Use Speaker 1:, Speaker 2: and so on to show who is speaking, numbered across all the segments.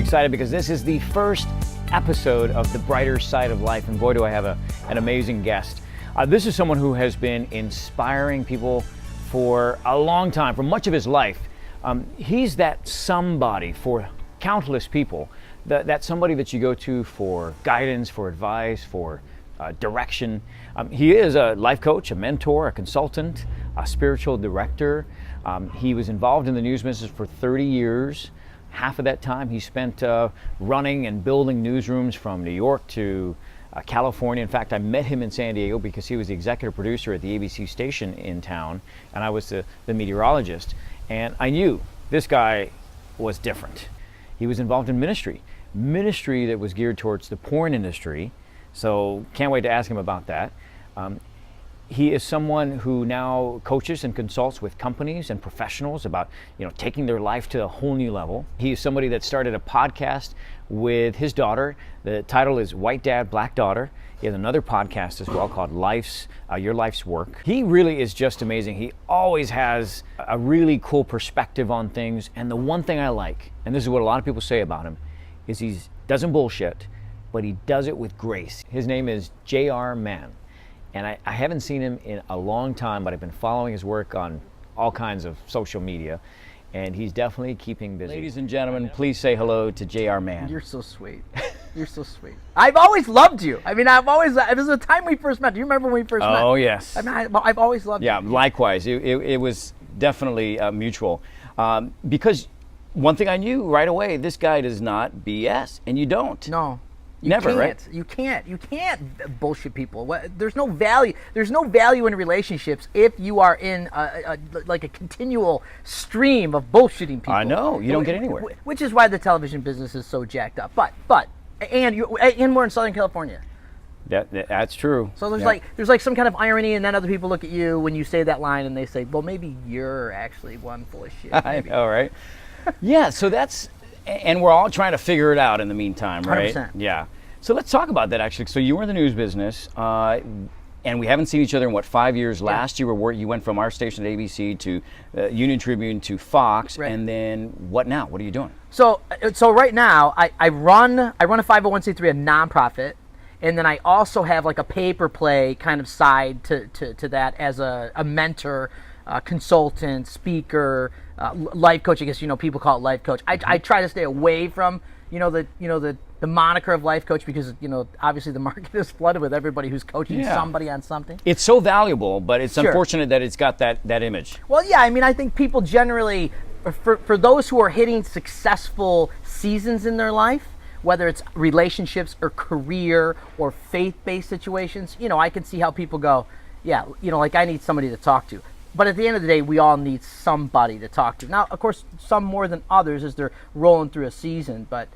Speaker 1: excited because this is the first episode of The Brighter Side of Life, and boy, do I have an amazing guest. This is someone who has been inspiring people for a long time, for much of his life. He's that somebody for countless people, that somebody that you go to for guidance, for advice, for direction. He is a life coach, a mentor, a consultant, a spiritual director. He was involved in the news business for 30 years. Half of that time he spent running and building newsrooms from New York to California. In fact, I met him in San Diego because he was the executive producer at the ABC station in town, and I was the meteorologist. And I knew this guy was different. He was involved in ministry that was geared towards the porn industry. So can't wait to ask him about that. He is someone who now coaches and consults with companies and professionals about, taking their life to a whole new level. He is somebody that started a podcast with his daughter. The title is White Dad, Black Daughter. He has another podcast as well called Your Life's Work. He really is just amazing. He always has a really cool perspective on things. And the one thing I like, and this is what a lot of people say about him, is he doesn't bullshit, but he does it with grace. His name is JR Mahon. And I haven't seen him in a long time, but I've been following his work on all kinds of social media, and he's definitely keeping busy. Ladies and gentlemen, please say hello to JR Mahon.
Speaker 2: You're so sweet. You're so sweet. I've always loved you. I mean, it was the time we first met. Do you remember when we first met?
Speaker 1: Oh, yes.
Speaker 2: I mean, I've always loved you.
Speaker 1: Yeah, likewise. It was definitely mutual. Because one thing I knew right away, this guy does not BS, and you don't.
Speaker 2: No.
Speaker 1: Never, right?
Speaker 2: You can't bullshit people. There's no value. There's no value in relationships if you are in a continual stream of bullshitting people.
Speaker 1: I know. You don't get anywhere.
Speaker 2: Which is why the television business is so jacked up. And we're in Southern California.
Speaker 1: That's true.
Speaker 2: So there's like some kind of irony, and then other people look at you when you say that line, and they say, "Well, maybe you're actually one full of shit."
Speaker 1: I know, right? Yeah. So that's. And we're all trying to figure it out in the meantime, right?
Speaker 2: 100%.
Speaker 1: Yeah. So let's talk about that, actually. So you were in the news business, and we haven't seen each other in, 5 years? Yeah. Last year, you went from our station at ABC to Union Tribune to Fox, right. And then what now? What are you doing? So
Speaker 2: right now, I run a 501c3, a nonprofit, and then I also have like a pay-per-play kind of side to that as a mentor, consultant, speaker, life coach. I guess people call it life coach. I try to stay away from the moniker of life coach because obviously the market is flooded with everybody who's coaching somebody on something.
Speaker 1: It's so valuable, but it's unfortunate that it's got that image.
Speaker 2: Well, yeah, I mean, I think people generally, for those who are hitting successful seasons in their life, whether it's relationships or career or faith-based situations, I can see how people go, yeah, like I need somebody to talk to. But at the end of the day, we all need somebody to talk to. Now, of course, some more than others as they're rolling through a season. But,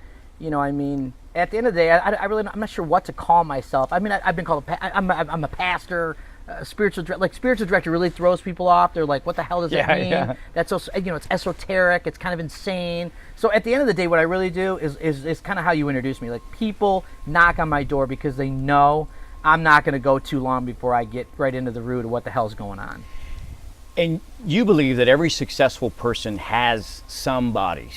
Speaker 2: I mean, at the end of the day, I'm not sure what to call myself. I mean, I've been called I'm a pastor, spiritual director. Like, spiritual director really throws people off. They're like, what the hell does that mean? Yeah. That's so, it's esoteric. It's kind of insane. So at the end of the day, what I really do is kind of how you introduce me. Like, people knock on my door because they know I'm not going to go too long before I get right into the root of what the hell's going on.
Speaker 1: And you believe that every successful person has somebody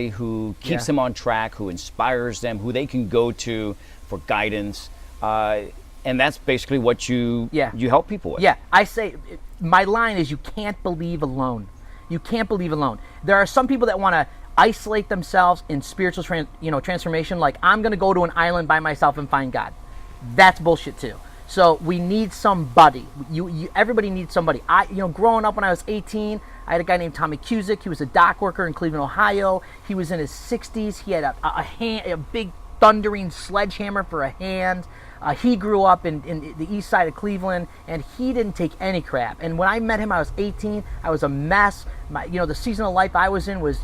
Speaker 1: who keeps them on track, who inspires them, who they can go to for guidance, and that's basically what you help people with.
Speaker 2: Yeah, I say my line is you can't believe alone. You can't believe alone. There are some people that want to isolate themselves in spiritual transformation. Like, I'm going to go to an island by myself and find God. That's bullshit too. So we need somebody. Everybody needs somebody. Growing up when I was 18, I had a guy named Tommy Cusick. He was a dock worker in Cleveland, Ohio. He was in his 60s. He had a big thundering sledgehammer for a hand. He grew up in the east side of Cleveland, and he didn't take any crap. And when I met him, I was 18. I was a mess. The season of life I was in was,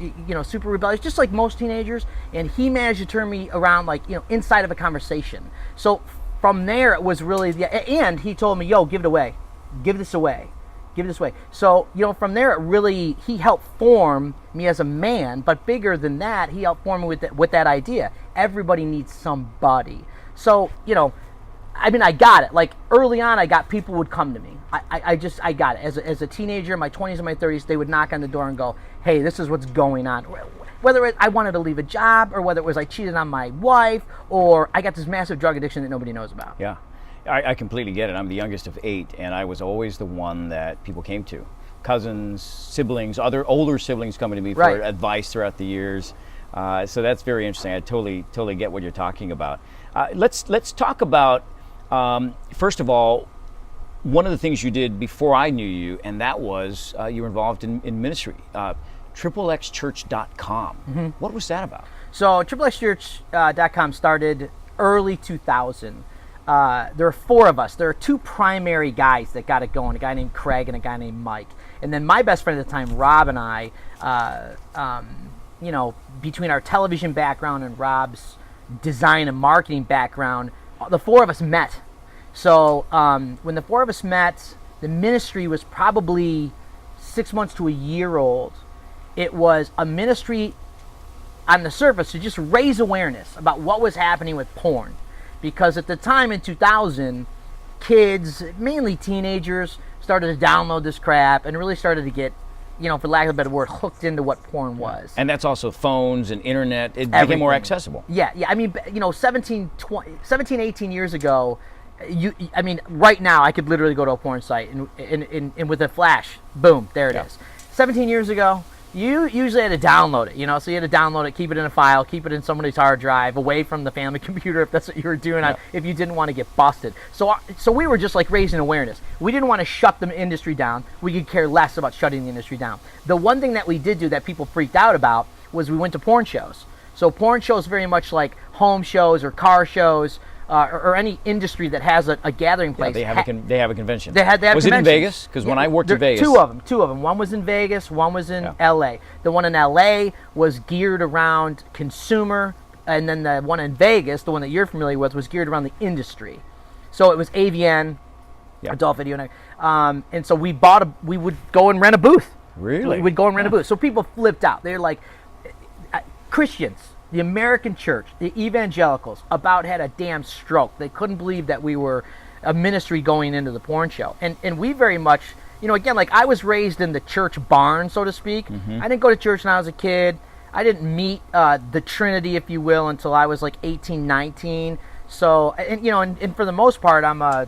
Speaker 2: super rebellious, just like most teenagers. And he managed to turn me around, inside of a conversation. So from there, it was really and he told me, yo, give it away. Give this away. So, from there, he helped form me as a man, but bigger than that, he helped form me with that idea. Everybody needs somebody. So, I got it. Like, early on, I got people would come to me. I got it. As a teenager, in my 20s and my 30s, they would knock on the door and go, hey, this is what's going on. Whether I wanted to leave a job, or whether it was I cheated on my wife, or I got this massive drug addiction that nobody knows about.
Speaker 1: Yeah, I completely get it. I'm the youngest of 8, and I was always the one that people came to. Cousins, siblings, other older siblings coming to me for advice throughout the years. So that's very interesting. I totally get what you're talking about. Let's talk about, first of all, one of the things you did before I knew you, and that was you were involved in ministry. XXXchurch.com. Mm-hmm. What was that about? So
Speaker 2: XXXchurch.com started early 2000. There are 4 of us. There are 2 primary guys that got it going, a guy named Craig and a guy named Mike. And then my best friend at the time, Rob, and I, between our television background and Rob's design and marketing background, the 4 of us met. So when the 4 of us met, the ministry was probably 6 months to a year old. It was a ministry on the surface to just raise awareness about what was happening with porn. Because at the time in 2000, kids, mainly teenagers, started to download this crap and really started to get, for lack of a better word, hooked into what porn was.
Speaker 1: And that's also phones and internet. It became more accessible.
Speaker 2: Yeah. I mean, 17, 18 years ago, right now I could literally go to a porn site and with a flash, boom, there it is. 17 years ago, you usually had to download it, so you had to download it, keep it in a file, keep it in somebody's hard drive, away from the family computer if that's what you were doing, if you didn't want to get busted. So we were just like raising awareness. We didn't want to shut the industry down. We could care less about shutting the industry down. The one thing that we did do that people freaked out about was we went to porn shows. So porn shows very much like home shows or car shows, or any industry that has a gathering place.
Speaker 1: Yeah, they have a convention.
Speaker 2: They had
Speaker 1: Was it in Vegas? Because when I worked in Vegas,
Speaker 2: two of them. One was in Vegas. One was in L.A. The one in L.A. was geared around consumer, and then the one in Vegas, the one that you're familiar with, was geared around the industry. So it was AVN, adult video, and so we would go and rent a booth.
Speaker 1: Really?
Speaker 2: We'd go and rent a booth. So people flipped out. They're like, Christians, the American church, the evangelicals, about had a damn stroke. They couldn't believe that we were a ministry going into the porn show. And we very much, again, like I was raised in the church barn, so to speak. Mm-hmm. I didn't go to church when I was a kid. I didn't meet the Trinity, if you will, until I was like 18, 19. So, and for the most part, I'm a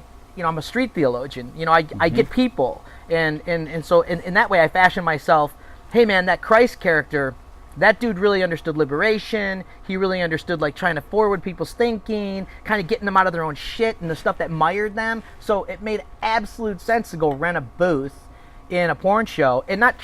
Speaker 2: street theologian. I get people. And so in that way, I fashion myself, hey man, that Christ character, that dude really understood liberation. He really understood like trying to forward people's thinking, kind of getting them out of their own shit and the stuff that mired them. So it made absolute sense to go rent a booth in a porn show and not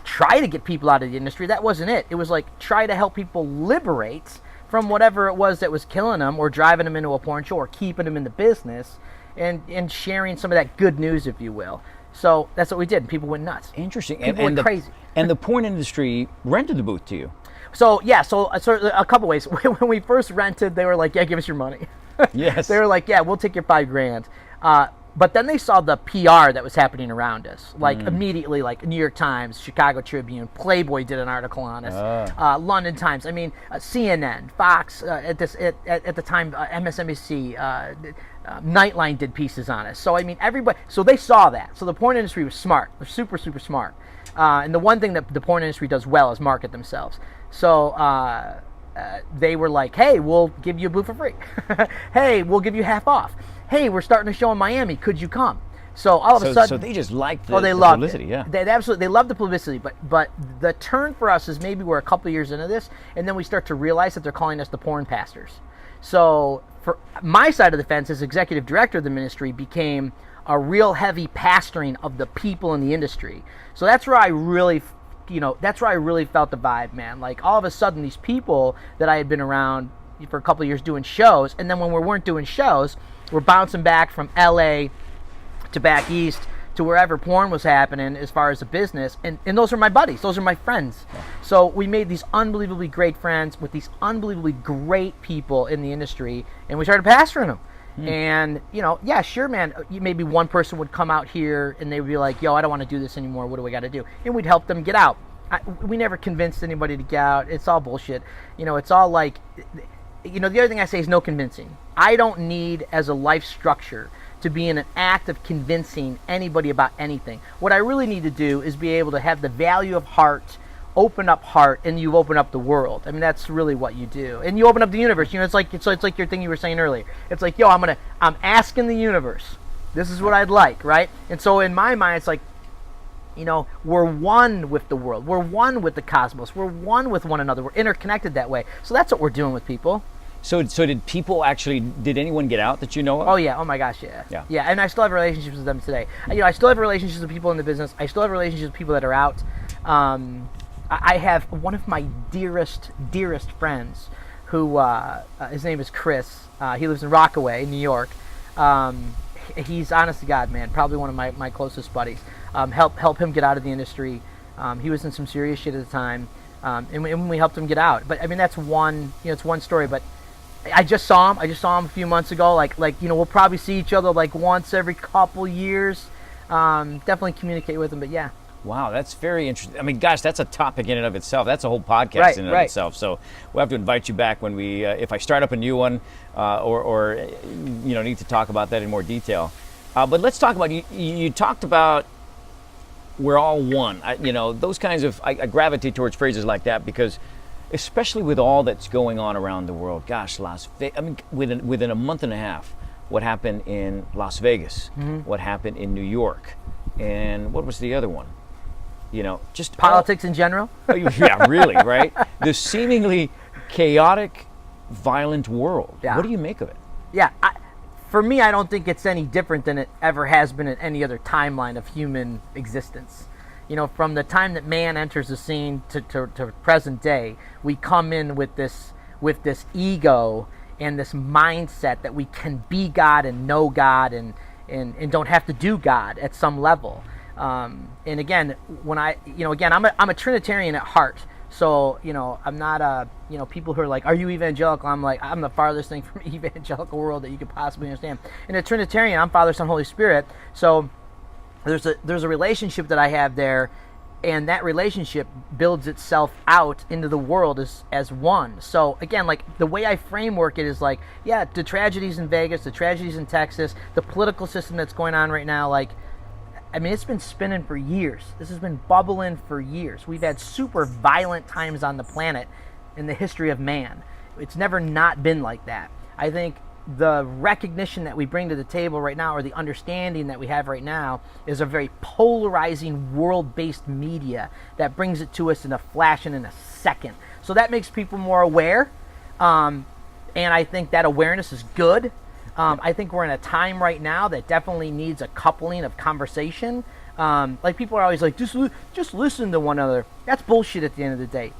Speaker 2: try to get people out of the industry. That wasn't it. It was like try to help people liberate from whatever it was that was killing them or driving them into a porn show or keeping them in the business and sharing some of that good news, if you will. So that's what we did. People went nuts.
Speaker 1: Interesting.
Speaker 2: People went crazy.
Speaker 1: And the porn industry rented the booth to you.
Speaker 2: So a couple ways. When we first rented, they were like, "Yeah, give us your money."
Speaker 1: Yes.
Speaker 2: They were like, "Yeah, we'll take your $5,000." But then they saw the PR that was happening around us. Like immediately, like New York Times, Chicago Tribune, Playboy did an article on us. London Times. I mean, CNN, Fox. At the time, MSNBC. Nightline did pieces on us. So I mean, everybody. So they saw that. So the porn industry was smart. They're super, super smart. And the one thing that the porn industry does well is market themselves. So they were like, "Hey, we'll give you a booth for free. Hey, we'll give you half off. Hey, we're starting a show in Miami. Could you come?" So all of a sudden,
Speaker 1: so they just liked the
Speaker 2: publicity.
Speaker 1: Yeah,
Speaker 2: they loved the publicity. But the turn for us is maybe we're a couple of years into this, and then we start to realize that they're calling us the porn pastors. So for my side of the fence, as executive director of the ministry, became a real heavy pastoring of the people in the industry. So that's where I really, felt the vibe, man. Like all of a sudden, these people that I had been around for a couple of years doing shows, and then when we weren't doing shows, we're bouncing back from LA to back east to wherever porn was happening as far as a business, and those are my buddies, those are my friends. Yeah. So we made these unbelievably great friends with these unbelievably great people in the industry, and we started pastoring them. And, sure, man, maybe one person would come out here and they would be like, "Yo, I don't want to do this anymore. What do we got to do?" And we'd help them get out. We never convinced anybody to get out. It's all bullshit. It's all like, the other thing I say is no convincing. I don't need, as a life structure, to be in an act of convincing anybody about anything. What I really need to do is be able to have the value of heart opened up heart and you've opened up the world. I mean, that's really what you do. And you open up the universe. You know, it's like your thing you were saying earlier. It's like, yo, I'm asking the universe. This is what I'd like, right? And so in my mind, it's like, you know, we're one with the world. We're one with the cosmos. We're one with one another. We're interconnected that way. So that's what we're doing with people.
Speaker 1: So did people actually, did anyone get out that you know of?
Speaker 2: Oh, yeah. Oh, my gosh, yeah. Yeah, and I still have relationships with them today. You know, I still have relationships with people in the business. I still have relationships with people that are out. I have one of my dearest friends who, his name is Chris. He lives in Rockaway, New York. He's, honest to God, man, probably one of my closest buddies. Help him get out of the industry. He was in some serious shit at the time, and we helped him get out. But I mean, that's one, you know, it's one story. But I just saw him a few months ago. Like you know, we'll probably see each other like once every couple years. Definitely communicate with him. But yeah.
Speaker 1: Wow, that's very interesting. I mean, gosh, that's a topic in and of itself. That's a whole podcast in and of itself. So we'll have to invite you back when we, if I start up a new one, or you know, need to talk about that in more detail. But let's talk about you talked about we're all one. You know, those kinds of I gravitate towards phrases like that because, especially with all that's going on around the world. Gosh, Las Vegas. I mean, within a month and a half, what happened in Las Vegas, what happened in New York, and what was the other one? You know, just
Speaker 2: politics in general.
Speaker 1: Yeah, really, right? The seemingly chaotic, violent world.
Speaker 2: Yeah.
Speaker 1: What do you make of it?
Speaker 2: Yeah, for me, I don't think it's any different than it ever has been in any other timeline of human existence. You know, from the time that man enters the scene to present day, we come in with this ego and this mindset that we can be God and know God and don't have to do God at some level. And again, when I'm a Trinitarian at heart. So, you know, I'm not people who are like, are you evangelical? I'm like, I'm the farthest thing from evangelical world that you could possibly understand. In a Trinitarian, I'm Father, Son, Holy Spirit. So there's a relationship that I have there, and that relationship builds itself out into the world as one. So again, like the way I framework it is like, yeah, the tragedies in Vegas, the tragedies in Texas, the political system that's going on right now, like, I mean, it's been spinning for years. This has been bubbling for years. We've had super violent times on the planet in the history of man. It's never not been like that. I think the recognition that we bring to the table right now, or the understanding that we have right now, is a very polarizing world-based media that brings it to us in a flash and in a second. So that makes people more aware, and I think that awareness is good. I think we're in a time right now that definitely needs a coupling of conversation. Like people are always like, just listen to one another. That's bullshit at the end of the day.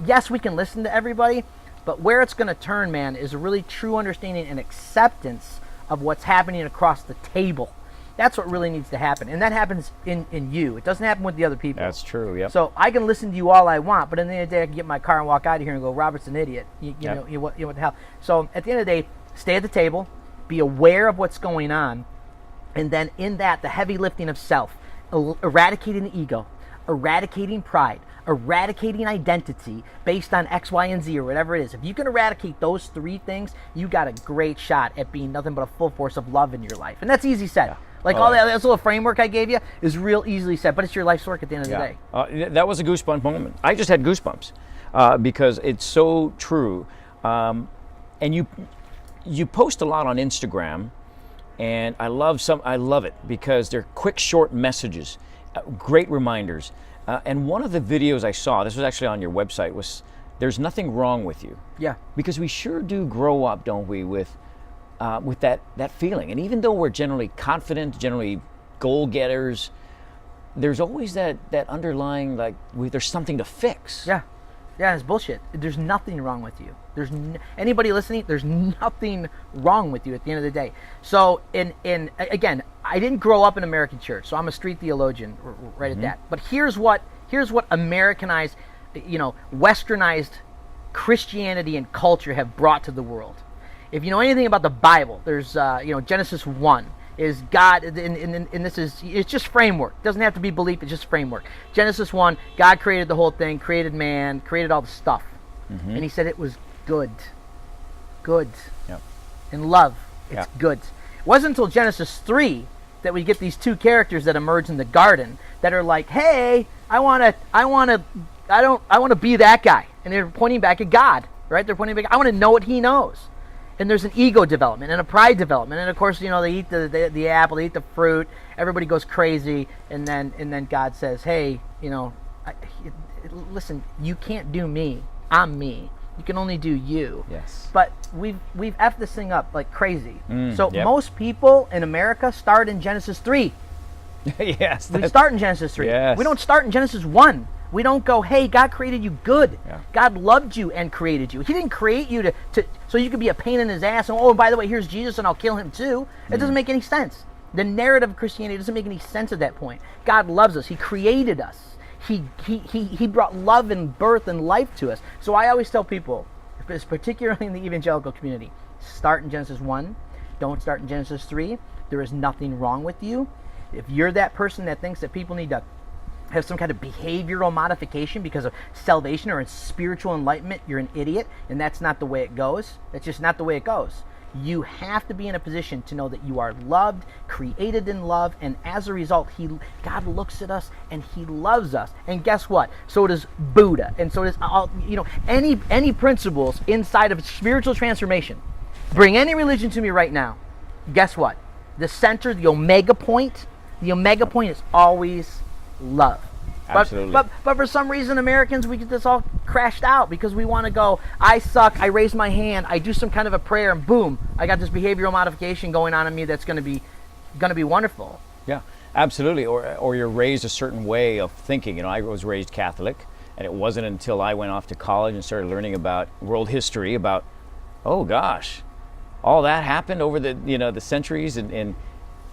Speaker 2: Yes, we can listen to everybody, but where it's going to turn, man, is a really true understanding and acceptance of what's happening across the table. That's what really needs to happen. And that happens in you. It doesn't happen with the other people.
Speaker 1: That's true, yep.
Speaker 2: So I can listen to you all I want, but at the end of the day, I can get in my car and walk out of here and go, Robert's an idiot. You know what the hell. So at the end of the day, stay at the table, be aware of what's going on, and then in that, the heavy lifting of self, eradicating the ego, eradicating pride, eradicating identity based on X, Y, and Z, or whatever it is. If you can eradicate those three things, you got a great shot at being nothing but a full force of love in your life. And that's easy said. Yeah. Like that little framework I gave you is real easily said, but it's your life's work at the end of the day.
Speaker 1: That was a goosebump moment. I just had goosebumps because it's so true. And you post a lot on Instagram, and I love it because they're quick, short messages, great reminders. And one of the videos I saw, this was actually on your website, was "There's nothing wrong with you."
Speaker 2: Yeah. Because
Speaker 1: we sure do grow up, don't we, with that feeling. And even though we're generally confident, generally goal-getters, there's always that underlying, like, there's something to fix.
Speaker 2: Yeah. Yeah, it's bullshit. There's nothing wrong with you. Anybody listening, there's nothing wrong with you at the end of the day. So, again, I didn't grow up in American church, so I'm a street theologian right at that. But here's what Americanized, westernized Christianity and culture have brought to the world. If you know anything about the Bible, there's Genesis 1 is God, and it's just framework. It doesn't have to be belief, it's just framework. Genesis 1, God created the whole thing, created man, created all the stuff. And he said it was good. Good.
Speaker 1: Yep.
Speaker 2: And love, it's good. It wasn't until Genesis 3 that we get these two characters that emerge in the garden that are like, hey, I want to be that guy. And they're pointing back at God, right? They're pointing back, I want to know what he knows. And there's an ego development and a pride development. And of course, you know, they eat the apple, they eat the fruit, everybody goes crazy, and then God says, hey, you know, listen, you can't do me. I'm me. You can only do you.
Speaker 1: Yes.
Speaker 2: But we've effed this thing up like crazy. So
Speaker 1: yep.
Speaker 2: most people in America start in Genesis 3.
Speaker 1: Yes.
Speaker 2: We start in Genesis 3.
Speaker 1: Yes.
Speaker 2: We don't start in Genesis 1. We don't go, hey, God created you good.
Speaker 1: Yeah.
Speaker 2: God loved you and created you. He didn't create you to so you could be a pain in his ass and, oh, by the way, here's Jesus and I'll kill him too. It doesn't make any sense. The narrative of Christianity doesn't make any sense at that point. God loves us. He created us. He brought love and birth and life to us. So I always tell people, particularly in the evangelical community, start in Genesis 1. Don't start in Genesis 3. There is nothing wrong with you. If you're that person that thinks that people need to have some kind of behavioral modification because of salvation or spiritual enlightenment, you're an idiot, and that's not the way it goes. That's just not the way it goes. You have to be in a position to know that you are loved, created in love, and as a result, God looks at us and He loves us. And guess what? So does Buddha, and so does any principles inside of spiritual transformation. Bring any religion to me right now. Guess what? The center, the omega point is always love.
Speaker 1: Absolutely.
Speaker 2: But for some reason, Americans, we get this all crashed out because we want to go, I suck, I raise my hand, I do some kind of a prayer, and boom, I got this behavioral modification going on in me that's going to be wonderful.
Speaker 1: Yeah, absolutely. Or you're raised a certain way of thinking. You know, I was raised Catholic, and it wasn't until I went off to college and started learning about world history, about, oh gosh, all that happened over the centuries, and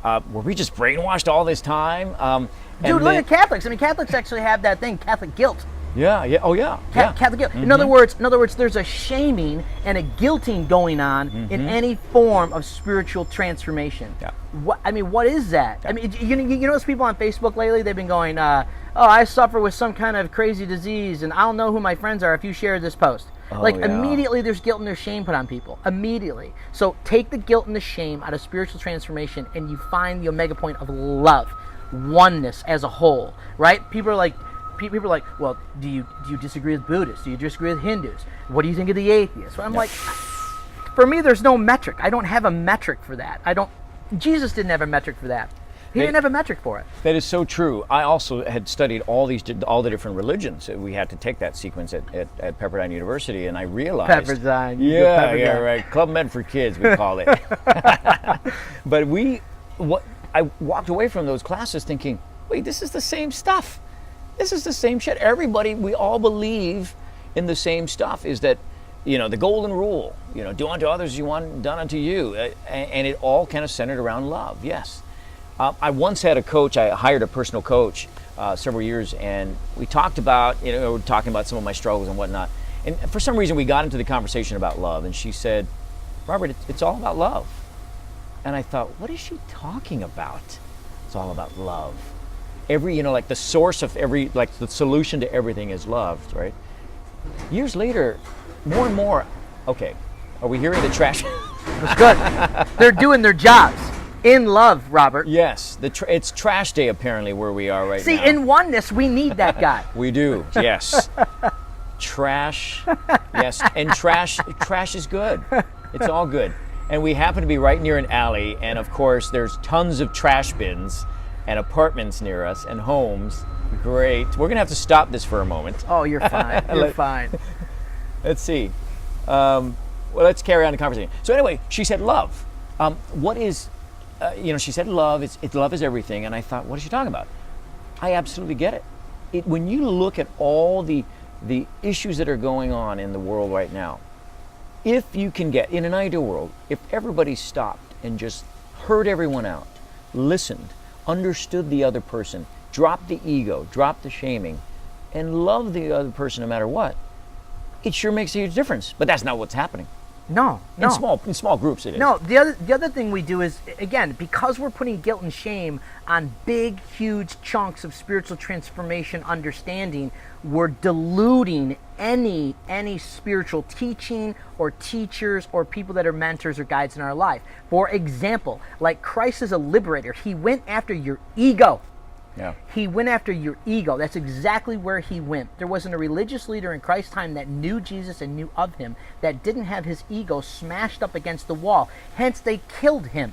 Speaker 1: were we just brainwashed all this time?
Speaker 2: Dude, look at Catholics. I mean, Catholics actually have that thing, Catholic guilt.
Speaker 1: Yeah. Oh, yeah.
Speaker 2: Catholic guilt. In other words, there's a shaming and a guilting going on in any form of spiritual transformation.
Speaker 1: Yeah.
Speaker 2: What is that?
Speaker 1: Yeah.
Speaker 2: I mean, you know those people on Facebook lately? They've been going, oh, I suffer with some kind of crazy disease, and I'll know who my friends are if you share this post. Immediately there's guilt and there's shame put on people. Immediately. So take the guilt and the shame out of spiritual transformation, and you find the omega point of love, oneness as a whole, right? People are like, well, do you disagree with Buddhists? Do you disagree with Hindus? What do you think of the atheists? Well, I'm like, for me, there's no metric. I don't have a metric for that. Jesus didn't have a metric for that. He didn't have a metric for it.
Speaker 1: That is so true. I also had studied all the different religions. We had to take that sequence at Pepperdine University, and I realized
Speaker 2: Pepperdine.
Speaker 1: Yeah, right. Club Med for Kids, we call it. But I walked away from those classes thinking, wait, this is the same stuff. This is the same shit. We all believe in the same stuff. Is that, the golden rule, do unto others as you want done unto you. And it all kind of centered around love, yes. I once had a coach, I hired a personal coach several years, and we talked about, talking about some of my struggles and whatnot. And for some reason we got into the conversation about love, and she said, Robert, it's all about love. And I thought, what is she talking about? It's all about love. Like the source of the solution to everything is love, right? Years later, more and more, okay, are we hearing the trash?
Speaker 2: It's good. They're doing their jobs. In love, Robert.
Speaker 1: Yes, it's trash day apparently where we are right now.
Speaker 2: See, in oneness, we need that guy.
Speaker 1: We do, yes. Trash, yes, and trash is good. It's all good. And we happen to be right near an alley, and of course there's tons of trash bins and apartments near us and homes. Great. We're going to have to stop this for a moment.
Speaker 2: Oh, you're fine. You're fine.
Speaker 1: Let's see. Well, let's carry on the conversation. So anyway, she said love. What is... she said love. Love is everything, and I thought, what is she talking about? I absolutely get it. When you look at all the issues that are going on in the world right now, if you can get in an ideal world, if everybody stopped and just heard everyone out, listened, understood the other person, dropped the ego, dropped the shaming, and loved the other person no matter what, it sure makes a huge difference. But that's not what's happening.
Speaker 2: No.
Speaker 1: In small groups it is.
Speaker 2: No, the other thing we do is, again, because we're putting guilt and shame on big, huge chunks of spiritual transformation understanding, we're diluting any spiritual teaching or teachers or people that are mentors or guides in our life. For example, like Christ is a liberator. He went after your ego.
Speaker 1: Yeah.
Speaker 2: He went after your ego. That's exactly where he went. There wasn't a religious leader in Christ's time that knew Jesus and knew of him that didn't have his ego smashed up against the wall. Hence, they killed him.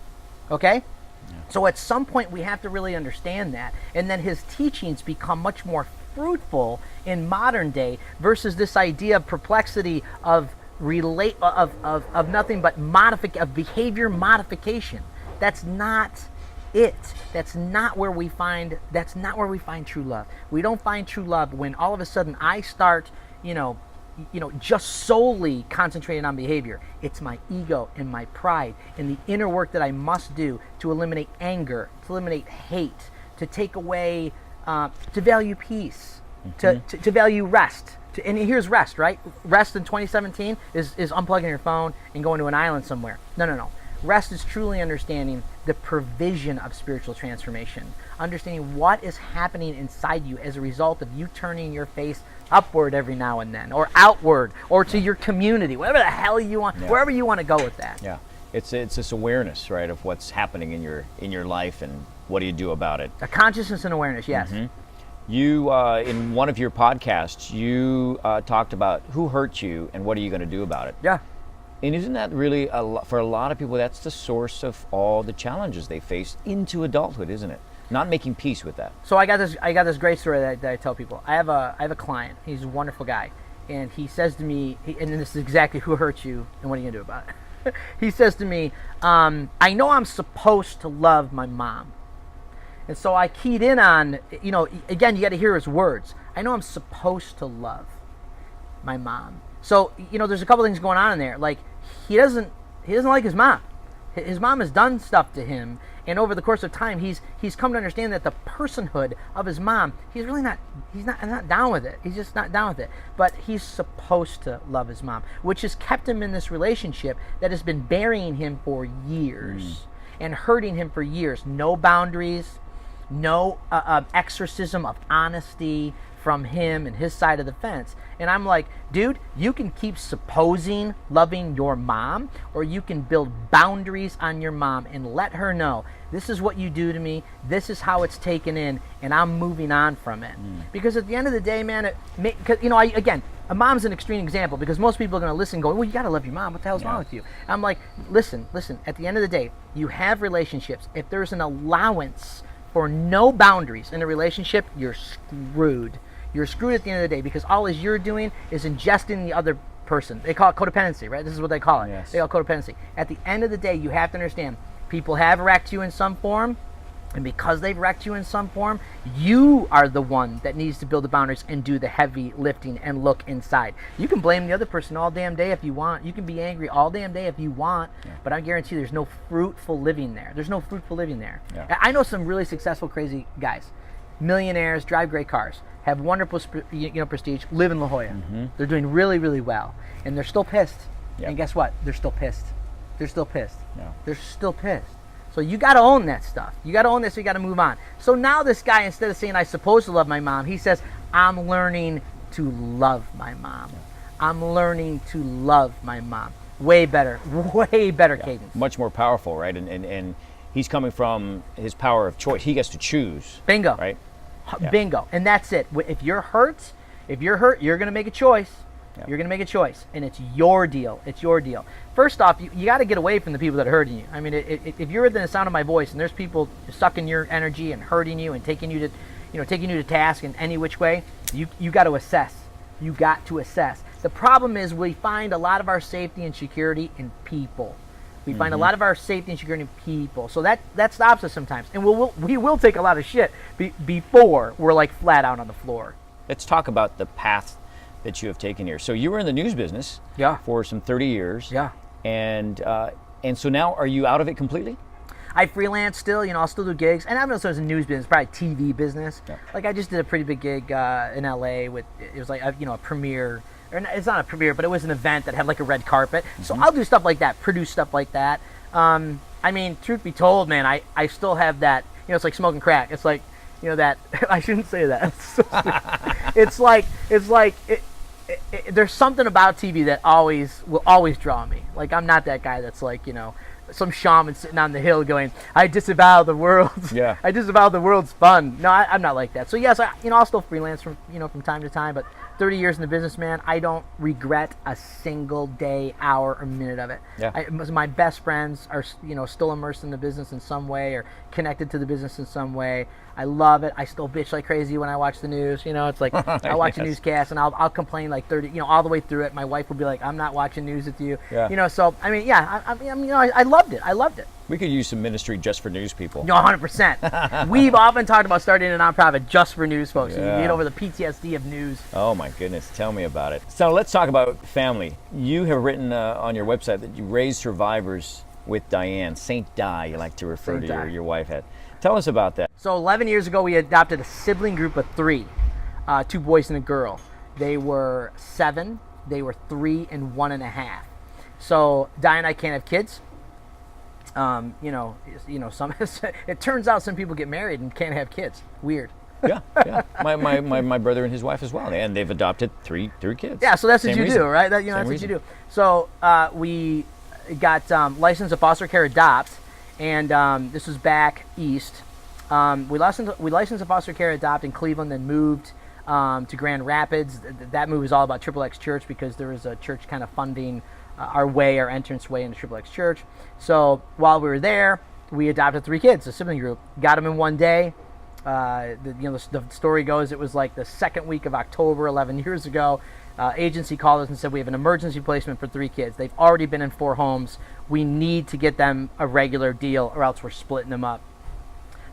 Speaker 2: Okay? Yeah. So at some point, we have to really understand that. And then his teachings become much more fruitful in modern day versus this idea of perplexity of nothing but behavior modification. That's not it. That's not where we find true love. We don't find true love when all of a sudden I start, just solely concentrating on behavior. It's my ego and my pride and the inner work that I must do to eliminate anger, to eliminate hate, to take away, to value peace, to value rest. And here's rest, right? Rest in 2017 is unplugging your phone and going to an island somewhere. No. Rest is truly understanding the provision of spiritual transformation, understanding what is happening inside you as a result of you turning your face upward every now and then, or outward, or to your community, whatever the hell you want, wherever you want to go with that.
Speaker 1: Yeah, it's this awareness, right, of what's happening in your life and what do you do about it.
Speaker 2: A consciousness and awareness, yes.
Speaker 1: Mm-hmm. You, in one of your podcasts, you talked about who hurt you and what are you going to do about it.
Speaker 2: Yeah.
Speaker 1: And isn't that really, for a lot of people, that's the source of all the challenges they face into adulthood, isn't it? Not making peace with that.
Speaker 2: So I got this great story that I tell people. I have a client. He's a wonderful guy, and he says to me, and this is exactly who hurt you, and what are you gonna do about it? He says to me, I know I'm supposed to love my mom, and so I keyed in on, again, you got to hear his words. I know I'm supposed to love my mom. So there's a couple things going on in there. Like he doesn't like his mom. His mom has done stuff to him, and over the course of time, he's come to understand that the personhood of his mom, he's not down with it. He's just not down with it. But he's supposed to love his mom, which has kept him in this relationship that has been burying him for years and hurting him for years. No boundaries, no exorcism of honesty from him and his side of the fence. And I'm like, dude, you can keep supposing loving your mom, or you can build boundaries on your mom and let her know, this is what you do to me, this is how it's taken in, and I'm moving on from it. Because at the end of the day, man, again, a mom's an extreme example because most people are going to listen and go, well, you got to love your mom. What the hell's wrong with you? I'm like, listen, at the end of the day, you have relationships. If there's an allowance for no boundaries in a relationship, you're screwed. You're screwed at the end of the day because all you're doing is ingesting the other person. They call it codependency, right? This is what they call it.
Speaker 1: Yes.
Speaker 2: They call it codependency. At the end of the day, you have to understand, people have wrecked you in some form, and because they've wrecked you in some form, you are the one that needs to build the boundaries and do the heavy lifting and look inside. You can blame the other person all damn day if you want. You can be angry all damn day if you want, but I guarantee there's no fruitful living there. There's no fruitful living there. Yeah. I know some really successful, crazy guys. Millionaires, drive great cars, have wonderful prestige, live in La Jolla. They're doing really, really well, and they're still pissed. And guess what? They're still pissed. They're still pissed. They're still pissed. So you got to own that stuff. You got to own this. So you got to move on. So now this guy, instead of saying I'm supposed to love my mom, he says I'm learning to love my mom. I'm learning to love my mom. Way better cadence.
Speaker 1: Much more powerful, right? And he's coming from his power of choice. He gets to choose.
Speaker 2: Bingo.
Speaker 1: Right?
Speaker 2: Bingo. And that's it. If you're hurt, you're going to make a choice. You're going to make a choice, and it's your deal. It's your deal. First off, you got to get away from the people that are hurting you. I mean, if you're within the sound of my voice and there's people sucking your energy and hurting you and taking you to task in any which way, you got to assess. You got to assess. The problem is we find a lot of our safety and security in people. We find a lot of our safety and security in people. So that stops us sometimes. And we will take a lot of shit before we're like flat out on the floor.
Speaker 1: Let's talk about the path that you have taken here. So you were in the news business for some 30 years.
Speaker 2: Yeah.
Speaker 1: And so now are you out of it completely?
Speaker 2: I freelance still, I'll still do gigs. And I don't know if it's a news business, probably TV business. Yeah. Like I just did a pretty big gig in LA it was like, a premiere it's not a premiere, but it was an event that had like a red carpet. So I'll do stuff like that, produce stuff like that. I mean, truth be told, man, I still have that, it's like smoking crack. It's like, that, I shouldn't say that. It's like, there's something about TV that will always draw me. Like, I'm not that guy that's like, some shaman sitting on the hill going, I disavow the world.
Speaker 1: Yeah.
Speaker 2: I disavow the world's fun. No, I'm not like that. So yes, I'll still freelance from time to time, but 30 years in the business, man, I don't regret a single day, hour, or minute of it.
Speaker 1: Yeah.
Speaker 2: My best friends are, still immersed in the business in some way or connected to the business in some way. I love it. I still bitch like crazy when I watch the news. It's like I watch a newscast and I'll complain like 30, all the way through it. My wife will be like, "I'm not watching news with you."
Speaker 1: Yeah.
Speaker 2: So I mean, yeah, I loved it. I loved it.
Speaker 1: We could use some ministry just for news people.
Speaker 2: No, 100%. We've often talked about starting a nonprofit just for news folks. So you can get over the PTSD of news.
Speaker 1: Oh my goodness, tell me about it. So let's talk about family. You have written on your website that you raised survivors with Diane, Saint Di, you like to refer to your wife had. Tell us about that.
Speaker 2: So 11 years ago, we adopted a sibling group of 3, 2 boys and a girl. They were 7, they were 3, and 1.5. So Di and I can't have kids. Some it turns out some people get married and can't have kids. Weird.
Speaker 1: Yeah. My brother and his wife as well, and they've adopted three kids.
Speaker 2: Yeah, so that's what
Speaker 1: Same
Speaker 2: you
Speaker 1: reason.
Speaker 2: do, right? That's
Speaker 1: Same
Speaker 2: what
Speaker 1: reason.
Speaker 2: you do. So we got licensed to foster care adopt, and this was back east. We licensed to foster care adopt in Cleveland, then moved to Grand Rapids. That move was all about XXX Church because there was a church kind of funding our entrance way into XXX Church. So while we were there, we adopted 3 kids, a sibling group. Got them in one day. The story goes it was like the second week of October 11 years ago. Agency called us and said, we have an emergency placement for 3 kids. They've already been in 4 homes. We need to get them a regular deal or else we're splitting them up.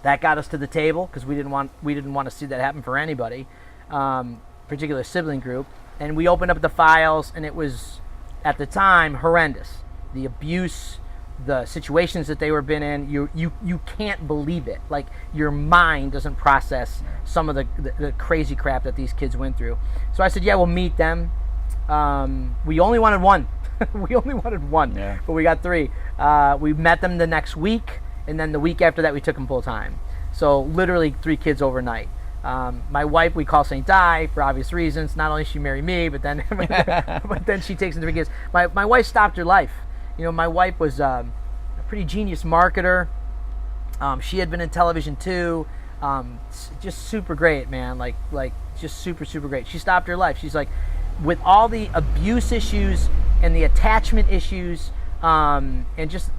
Speaker 2: That got us to the table because we didn't want to see that happen for anybody, particular sibling group. And we opened up the files, and it was, at the time, horrendous. The abuse, the situations that they were been in, you can't believe it. Like, your mind doesn't process some of the crazy crap that these kids went through. So I said, yeah, we'll meet them. We only wanted 1. We only wanted 1, but we got 3. We met them the next week, and then the week after that, we took them full time. So literally 3 kids overnight. My wife, we call Saint Di for obvious reasons. Not only she married me, but then but then she takes in 3 kids. My wife stopped her life. My wife was a pretty genius marketer. She had been in television too. Just super great, man. Like just super great. She stopped her life. She's like, with all the abuse issues and the attachment issues, and just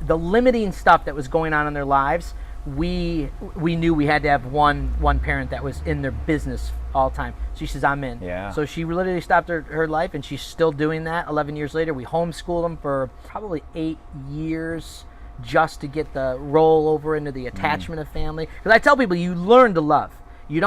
Speaker 2: the limiting stuff that was going on in their lives, we knew we had to have one parent that was in their business all the time. So she says, I'm in.
Speaker 1: Yeah.
Speaker 2: So she literally stopped her life, and she's still doing that 11 years later. We homeschooled them for probably 8 years just to get the roll over into the attachment of family. Because I tell people, you learn to love.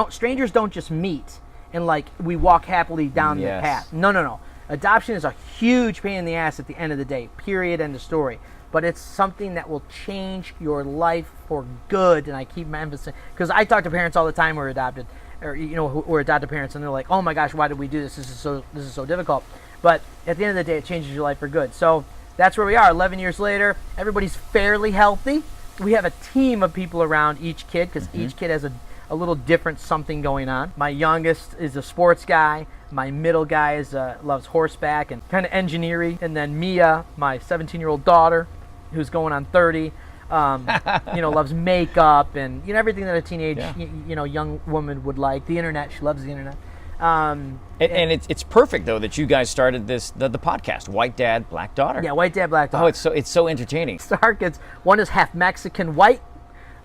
Speaker 2: Strangers don't just meet and like we walk happily down the path. No. Adoption is a huge pain in the ass at the end of the day, period, end of story. But it's something that will change your life for good, and I keep emphasizing, because I talk to parents all the time who are adopted, or who are adopted parents, and they're like, "Oh my gosh, why did we do this? This is so difficult." But at the end of the day, it changes your life for good. So that's where we are. 11 years later, everybody's fairly healthy. We have a team of people around each kid because each kid has a little different something going on. My youngest is a sports guy. My middle guy loves horseback and kind of engineering, and then Mia, my 17-year-old daughter, who's going on 30, loves makeup and everything that a teenage young woman would like. The internet, she loves the internet.
Speaker 1: And it's perfect though that you guys started the podcast, White Dad, Black Daughter.
Speaker 2: Yeah, White Dad, Black Daughter.
Speaker 1: Oh, it's so entertaining.
Speaker 2: Our kids, one is half Mexican white,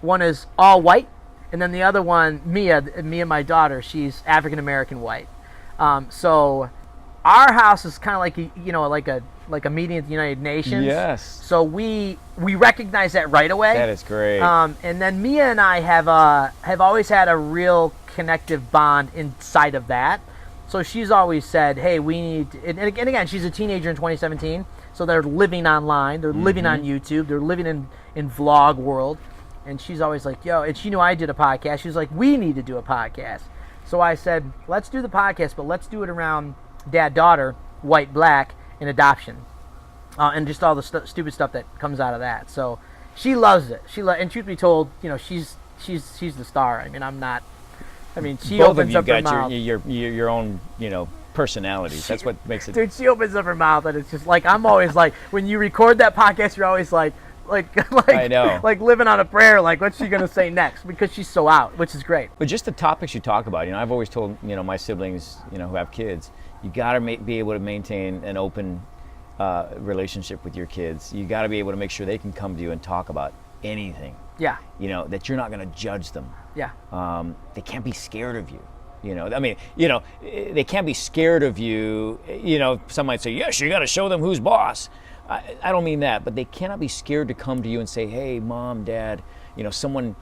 Speaker 2: one is all white, and then the other one, Mia, my daughter, she's African American white. So our house is kind of like a meeting at the United Nations.
Speaker 1: Yes.
Speaker 2: So we recognize that right away.
Speaker 1: That is great.
Speaker 2: And then Mia and I have always had a real connective bond inside of that. So she's always said, "Hey, we need." And again, she's a teenager in 2017, so they're living online, they're living on YouTube, they're living in vlog world, and she's always like, "Yo," and she knew I did a podcast. She was like, "We need to do a podcast." So I said, let's do the podcast, but let's do it around dad, daughter, white, black, and adoption, and just all the stupid stuff that comes out of that. So she loves it. And truth be told, she's the star. I mean, I'm not. I mean, she
Speaker 1: Both
Speaker 2: opens
Speaker 1: of you
Speaker 2: up her
Speaker 1: got
Speaker 2: mouth.
Speaker 1: your own, personalities. That's what makes it.
Speaker 2: Dude, she opens up her mouth, and it's just like I'm always like, when you record that podcast, you're always like
Speaker 1: I know.
Speaker 2: like living on a prayer. Like, what's she gonna say next? Because she's so out, which is great.
Speaker 1: But just the topics you talk about, I've always told my siblings, who have kids, you got to be able to maintain an open relationship with your kids. You got to be able to make sure they can come to you and talk about anything.
Speaker 2: Yeah.
Speaker 1: That you're not going to judge them.
Speaker 2: Yeah.
Speaker 1: They can't be scared of you. They can't be scared of you. Some might say, yes, you got to show them who's boss. I don't mean that, but they cannot be scared to come to you and say, hey, mom, dad, someone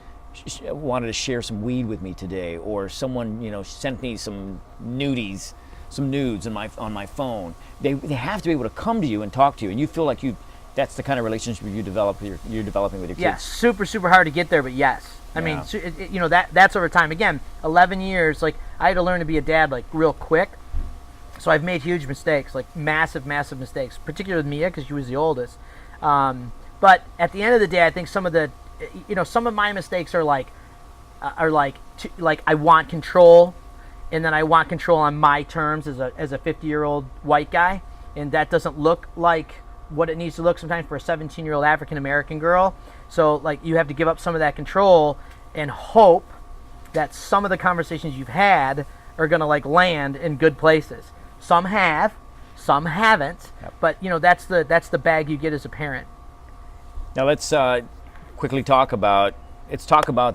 Speaker 1: wanted to share some weed with me today, or someone, sent me some nudes on my phone. They have to be able to come to you and talk to you, and you feel like that's the kind of relationship you're developing with your kids.
Speaker 2: Yeah, super, super hard to get there, but yes. I mean, that's over time. Again, 11 years, like, I had to learn to be a dad, like, real quick. So I've made huge mistakes, like massive, massive mistakes, particularly with Mia, because she was the oldest. But at the end of the day, I think some of my mistakes are like I want control, and then I want control on my terms as a 50-year-old white guy, and that doesn't look like what it needs to look sometimes for a 17-year-old African-American girl. So, like, you have to give up some of that control and hope that some of the conversations you've had are going to, like, land in good places. Some have, some haven't,
Speaker 1: Yep.
Speaker 2: but that's the bag you get as a parent.
Speaker 1: Now let's quickly talk about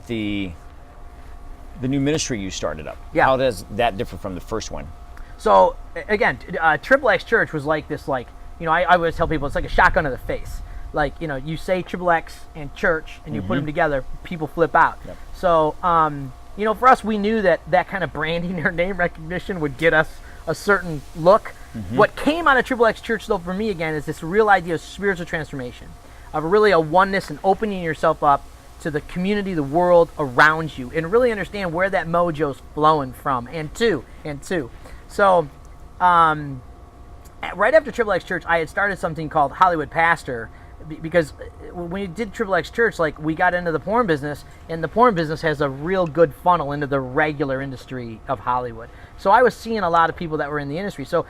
Speaker 1: the new ministry you started up.
Speaker 2: Yeah.
Speaker 1: How does that differ from the first one?
Speaker 2: So again, Triple X Church was like this, like, I always tell people it's like a shotgun to the face. Like, you say Triple X and church, and you put them together, people flip out.
Speaker 1: Yep.
Speaker 2: So, for us, we knew that kind of branding or name recognition would get us a certain look. What came out of Triple X Church, though, for me, again, is this real idea of spiritual transformation, of really a oneness and opening yourself up to the community, the world around you, and really understand where that mojo's flowing from and to. So, right after Triple X Church, I had started something called Hollywood Pastor, because when we did Triple X Church, like, we got into the porn business, and the porn business has a real good funnel into the regular industry of Hollywood. So I was seeing a lot of people that were in the industry. So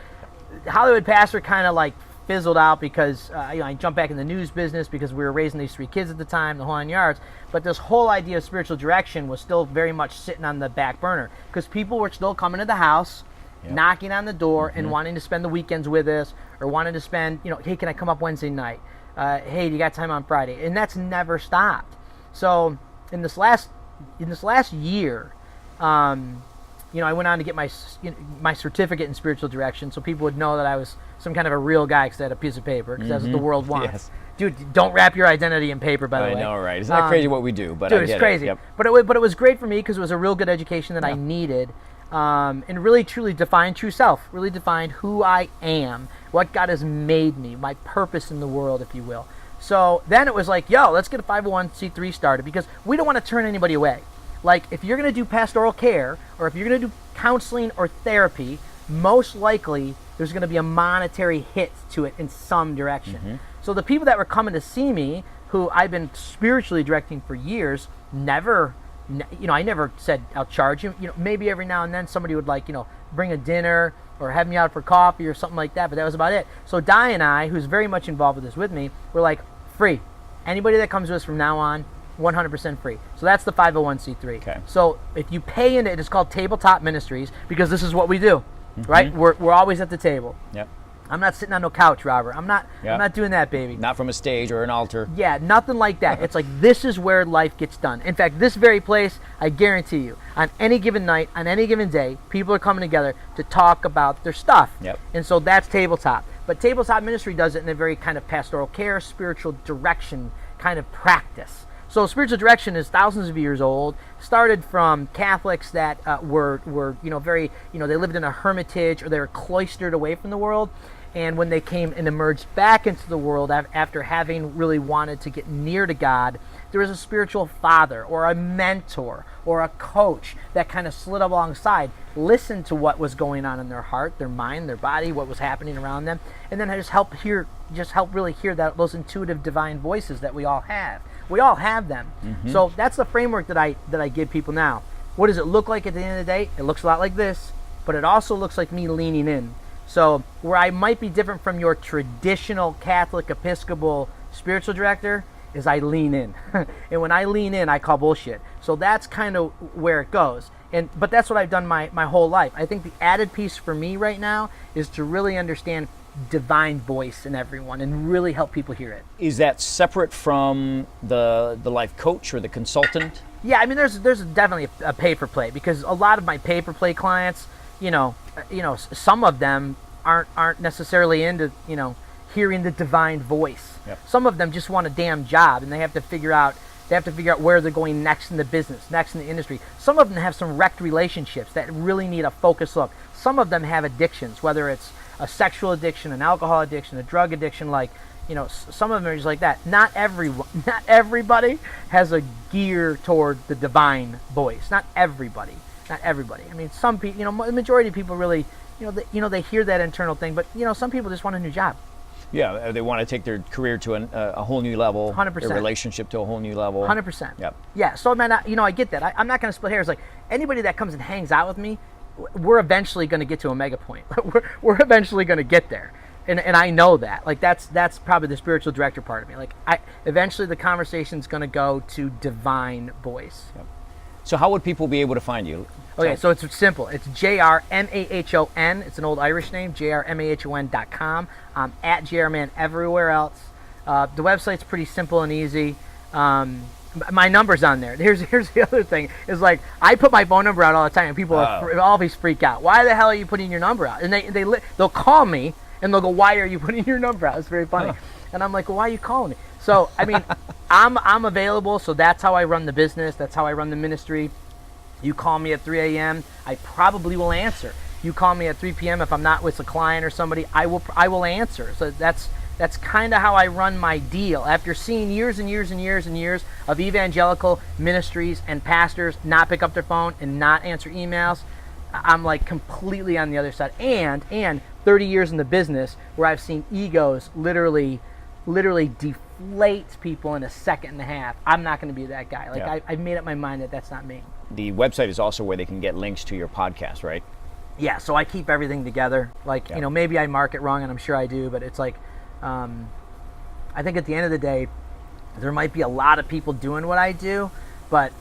Speaker 2: Hollywood Pastor kind of like fizzled out because I jumped back in the news business because we were raising these 3 kids at the time, the whole 9 yards. But this whole idea of spiritual direction was still very much sitting on the back burner because people were still coming to the house, knocking on the door, and wanting to spend the weekends with us, or wanting to spend, hey, can I come up Wednesday night? Hey, do you got time on Friday? And that's never stopped. So in this last year, I went on to get my certificate in spiritual direction, so people would know that I was some kind of a real guy because I had a piece of paper, because that's what the world wants.
Speaker 1: Yes.
Speaker 2: Dude, don't wrap your identity in paper, by the way.
Speaker 1: I know, right? Isn't that crazy what we do? But
Speaker 2: dude,
Speaker 1: I get
Speaker 2: it's crazy.
Speaker 1: It. Yep.
Speaker 2: But it was great for me because it was a real good education that I needed, and really truly defined true self, really defined who I am, what God has made me, my purpose in the world, if you will. So then it was like, let's get a 501c3 started, because we don't want to turn anybody away. Like, if you're going to do pastoral care, or if you're going to do counseling or therapy, most likely there's going to be a monetary hit to it in some direction. So the people that were coming to see me, who I've been spiritually directing for years, I never said I'll charge you. Maybe every now and then somebody would bring a dinner or have me out for coffee or something like that, but that was about it. So Di and I, who's very much involved with this with me, were like, free. Anybody that comes to us from now on, 100% free. So that's the 501c3.
Speaker 1: Okay.
Speaker 2: So if you pay into it, it's called Tabletop Ministries, because this is what we do, right? We're always at the table.
Speaker 1: Yep.
Speaker 2: I'm not sitting on no couch, Robert. I'm not doing that, baby.
Speaker 1: Not from a stage or an altar.
Speaker 2: Yeah, nothing like that. It's like, this is where life gets done. In fact, this very place, I guarantee you, on any given night, on any given day, people are coming together to talk about their stuff.
Speaker 1: Yep.
Speaker 2: And so that's Tabletop. But Tabletop Ministry does it in a very kind of pastoral care, spiritual direction kind of practice. So spiritual direction is thousands of years old. Started from Catholics that were very, they lived in a hermitage, or they were cloistered away from the world. And when they came and emerged back into the world after having really wanted to get near to God, there was a spiritual father or a mentor or a coach that kind of slid alongside, listened to what was going on in their heart, their mind, their body, what was happening around them, and then just help really hear those intuitive divine voices that we all have. We all have them. So that's the framework that I give people now. What does it look like at the end of the day? It looks a lot like this, but it also looks like me leaning in. So where I might be different from your traditional Catholic Episcopal spiritual director is I lean in. And when I lean in, I call bullshit. So that's kind of where it goes. But that's what I've done my whole life. I think the added piece for me right now is to really understand divine voice in everyone and really help people hear it.
Speaker 1: Is that separate from the life coach or the consultant?
Speaker 2: Yeah, I mean, there's definitely a pay-for-play, because a lot of my pay-for-play clients, some of them aren't necessarily into, hearing the divine voice.
Speaker 1: Yep.
Speaker 2: Some of them just want a damn job, and they have to figure out where they're going next in the business, next in the industry. Some of them have some wrecked relationships that really need a focused look. Some of them have addictions, whether it's a sexual addiction, an alcohol addiction, a drug addiction, some of them are just like that. Not everybody has a gear toward the divine voice. Not everybody. I mean, some people, the majority of people really, they hear that internal thing, but some people just want a new job.
Speaker 1: Yeah, they want to take their career to a whole new level.
Speaker 2: 100%.
Speaker 1: Their relationship to a whole new level.
Speaker 2: 100%.
Speaker 1: Yep.
Speaker 2: Yeah. So man, I get that. I'm not going to split hairs. Like, anybody that comes and hangs out with me, we're eventually going to get to a mega point. we're eventually going to get there. And I know that. Like, that's probably the spiritual director part of me. Like, eventually the conversation's going to go to divine voice.
Speaker 1: Yep. So how would people be able to find you?
Speaker 2: Okay, so it's simple. It's JR Mahon. It's an old Irish name, JRMahon.com. I'm at JR Mahon everywhere else. The website's pretty simple and easy. My number's on there. Here's the other thing. Is like, I put my phone number out all the time, and people always freak out. Why the hell are you putting your number out? And they'll call me, and they'll go, why are you putting your number out? It's very funny. And I'm like, well, why are you calling me? So, I mean, I'm available, so that's how I run the business. That's how I run the ministry. You call me at 3 a.m., I probably will answer. You call me at 3 p.m. if I'm not with a client or somebody, I will answer. So that's kind of how I run my deal. After seeing years and years and years and years of evangelical ministries and pastors not pick up their phone and not answer emails, I'm like completely on the other side. And 30 years in the business where I've seen egos literally deflate people in a second and a half. I'm not going to be that guy. Like, yeah. I've made up my mind that that's not me.
Speaker 1: The website is also where they can get links to your podcast, right?
Speaker 2: Yeah, so I keep everything together. Like,
Speaker 1: yeah.
Speaker 2: Maybe I mark it wrong, and I'm sure I do, but it's like, I think at the end of the day, there might be a lot of people doing what I do, but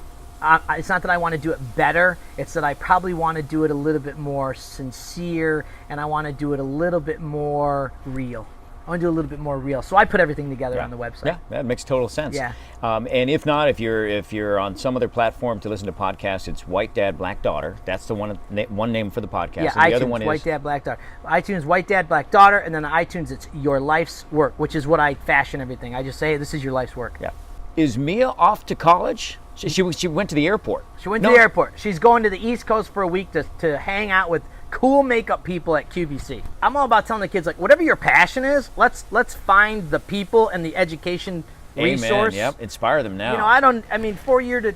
Speaker 2: it's not that I want to do it better. It's that I probably want to do it a little bit more sincere, and I want to do it a little bit more real. I want to do a little bit more real. So I put everything together on the website.
Speaker 1: Yeah, that makes total sense.
Speaker 2: Yeah.
Speaker 1: And if not, if you're on some other platform to listen to podcasts, it's White Dad, Black Daughter. That's the one name for the podcast.
Speaker 2: Yeah,
Speaker 1: and the
Speaker 2: iTunes,
Speaker 1: other one is
Speaker 2: White Dad, Black Daughter. iTunes, White Dad, Black Daughter, and then on iTunes, it's Your Life's Work, which is what I fashion everything. I just say, hey, this is your life's work.
Speaker 1: Yeah. Is Mia off to college? She went to the airport.
Speaker 2: She went to the airport. She's going to the East Coast for a week to hang out with cool makeup people at QVC. I'm all about telling the kids, like, whatever your passion is, let's find the people and the education resource.
Speaker 1: Yep, inspire them now.
Speaker 2: I mean, 4-year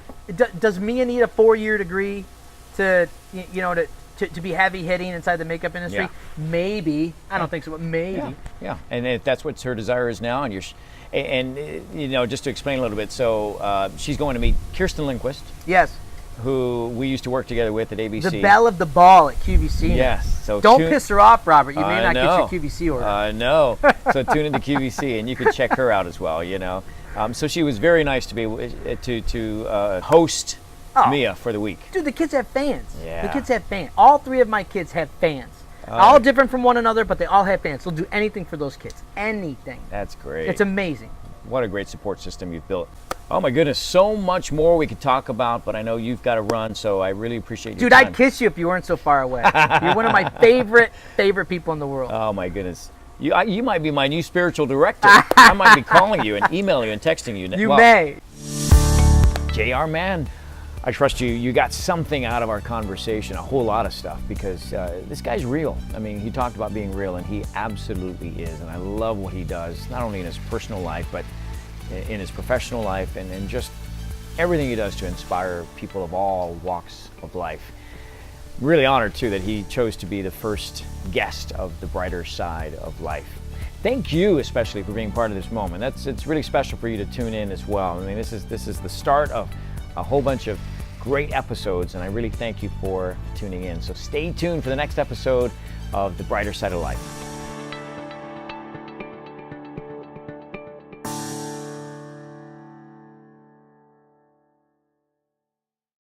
Speaker 2: does Mia need a 4-year degree to be heavy hitting inside the makeup industry?
Speaker 1: Yeah.
Speaker 2: Maybe. I don't think so, but maybe.
Speaker 1: Yeah. And if that's what her desire is now, and just to explain a little bit, so she's going to meet Kirsten Lindquist.
Speaker 2: Yes.
Speaker 1: Who we used to work together with at ABC.
Speaker 2: The belle of the ball at QVC.
Speaker 1: Yes. So
Speaker 2: don't piss her off, Robert. You may not
Speaker 1: get
Speaker 2: your QVC order.
Speaker 1: I know. So tune into QVC, and you can check her out as well. So she was very nice to be to host Mia for the week.
Speaker 2: Dude, the kids have fans.
Speaker 1: Yeah.
Speaker 2: The kids have fans. All 3 of my kids have fans. All different from one another, but they all have fans. They'll do anything for those kids. Anything.
Speaker 1: That's great.
Speaker 2: It's amazing.
Speaker 1: What a great support system you've built. Oh my goodness, so much more we could talk about, but I know you've got to run, so I really appreciate your time.
Speaker 2: Dude, I'd kiss you if you weren't so far away. You're one of my favorite people in the world.
Speaker 1: Oh my goodness. You might be my new spiritual director. I might be calling you and emailing you and texting you.
Speaker 2: You may.
Speaker 1: JR, man, I trust you got something out of our conversation, a whole lot of stuff, because this guy's real. I mean, he talked about being real, and he absolutely is, and I love what he does, not only in his personal life, but in his professional life and just everything he does to inspire people of all walks of life. Really honored too that he chose to be the first guest of the Brighter Side of Life. Thank you especially for being part of this moment. It's really special for you to tune in as well. I mean, this is the start of a whole bunch of great episodes, and I really thank you for tuning in. So stay tuned for the next episode of The Brighter Side of Life.